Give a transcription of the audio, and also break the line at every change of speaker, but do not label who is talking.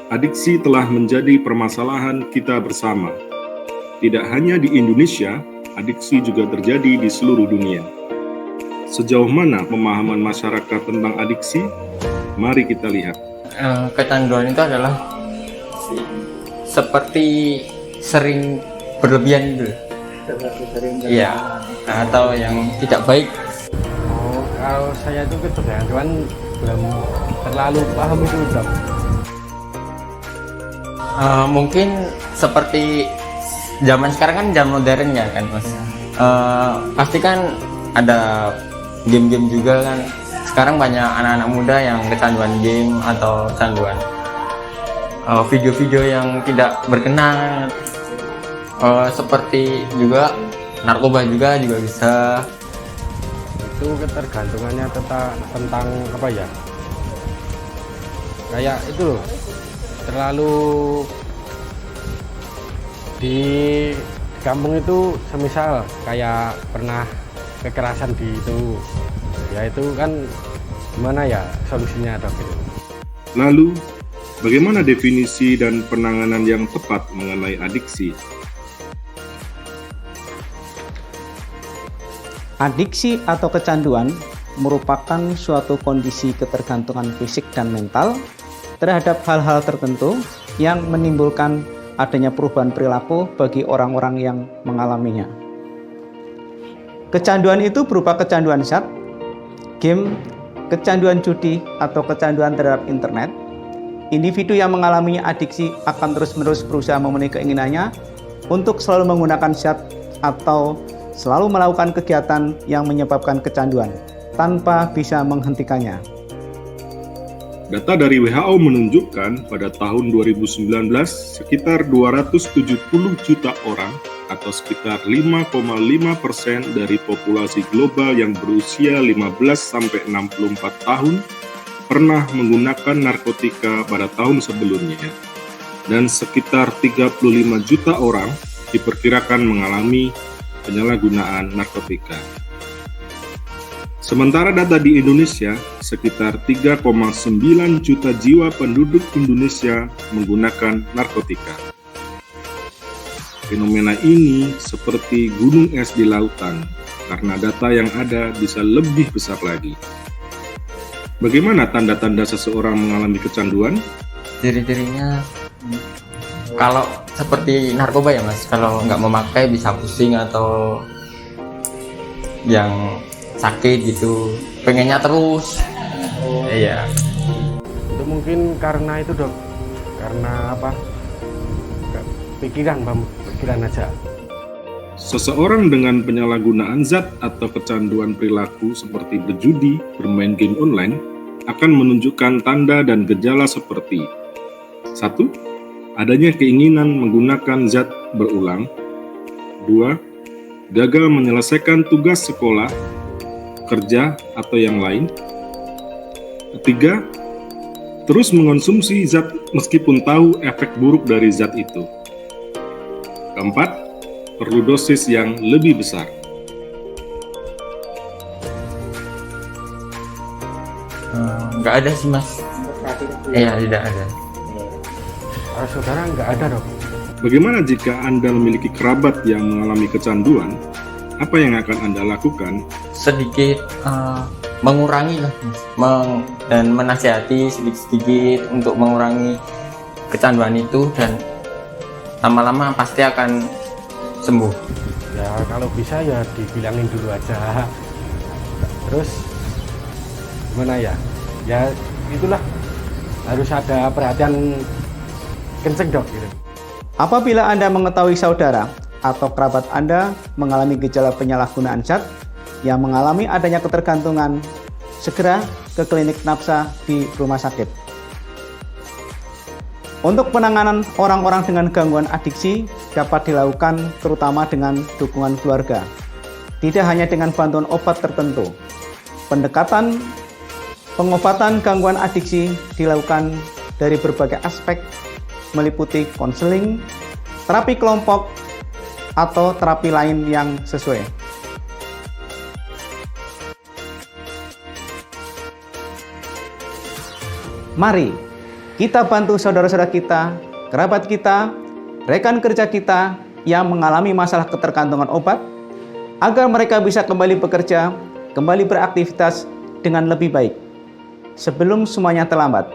Adiksi telah menjadi permasalahan kita bersama. Tidak hanya di Indonesia, adiksi juga terjadi di seluruh dunia. Sejauh mana pemahaman masyarakat tentang adiksi? Mari kita lihat.
Kecanduan itu adalah seperti sering berlebihan gitu. Iya, atau yang tidak baik.
Kalau saya itu ketergantungan belum terlalu paham itu, Dok.
Mungkin seperti zaman sekarang kan zaman modern ya kan Mas. Pasti kan ada game-game juga kan. Sekarang banyak anak-anak muda yang kecanduan game atau kecanduan video-video yang tidak berkenan. Seperti juga narkoba juga bisa.
Itu ketergantungannya tentang apa ya? Kayak itu loh. Terlalu di kampung itu semisal kayak pernah kekerasan di itu, ya itu kan gimana ya solusinya, Dok?
Lalu, bagaimana definisi dan penanganan yang tepat mengenai adiksi?
Adiksi atau kecanduan merupakan suatu kondisi ketergantungan fisik dan mental terhadap hal-hal tertentu yang menimbulkan adanya perubahan perilaku bagi orang-orang yang mengalaminya. Kecanduan itu berupa kecanduan zat, game, kecanduan judi, atau kecanduan terhadap internet. Individu yang mengalaminya adiksi akan terus-menerus berusaha memenuhi keinginannya untuk selalu menggunakan zat atau selalu melakukan kegiatan yang menyebabkan kecanduan tanpa bisa menghentikannya.
Data dari WHO menunjukkan pada tahun 2019 sekitar 270 juta orang atau sekitar 5,5% dari populasi global yang berusia 15-64 tahun pernah menggunakan narkotika pada tahun sebelumnya, dan sekitar 35 juta orang diperkirakan mengalami penyalahgunaan narkotika. Sementara data di Indonesia, sekitar 3,9 juta jiwa penduduk Indonesia menggunakan narkotika. Fenomena ini seperti gunung es di lautan, karena data yang ada bisa lebih besar lagi. Bagaimana tanda-tanda seseorang mengalami kecanduan?
Ciri-cirinya kalau seperti narkoba ya Mas, kalau nggak memakai bisa pusing atau yang sakit gitu, pengennya terus. Iya.
Itu mungkin karena itu, Dok. Karena apa? Pikiran aja.
Seseorang dengan penyalahgunaan zat atau kecanduan perilaku seperti berjudi, bermain game online, akan menunjukkan tanda dan gejala seperti 1. Adanya keinginan menggunakan zat berulang. 2. Gagal menyelesaikan tugas sekolah, kerja, atau yang lain. 3. Terus mengonsumsi zat meskipun tahu efek buruk dari zat itu. 4. Perlu dosis yang lebih besar.
Nggak ada sih Mas. Iya, tidak ada.
Kalau saudara nggak ada, Dok.
Bagaimana jika Anda memiliki kerabat yang mengalami kecanduan? Apa yang akan Anda lakukan?
Sedikit mengurangi lah dan menasihati sedikit-sedikit untuk mengurangi kecanduan itu, dan lama-lama pasti akan sembuh.
Ya kalau bisa ya dibilangin dulu aja. Terus gimana ya? Ya itulah, harus ada perhatian kenceng, Dok, gitu.
Apabila Anda mengetahui saudara atau kerabat Anda mengalami gejala penyalahgunaan zat yang mengalami adanya ketergantungan, segera ke klinik nafsa di rumah sakit. Untuk penanganan orang-orang dengan gangguan adiksi dapat dilakukan terutama dengan dukungan keluarga. Tidak hanya dengan bantuan obat tertentu. Pendekatan pengobatan gangguan adiksi dilakukan dari berbagai aspek, meliputi konseling, terapi kelompok, atau terapi lain yang sesuai. Mari Kita bantu saudara-saudara kita, kerabat kita, rekan kerja kita yang mengalami masalah ketergantungan obat, agar mereka bisa kembali bekerja, kembali beraktivitas dengan lebih baik sebelum semuanya terlambat.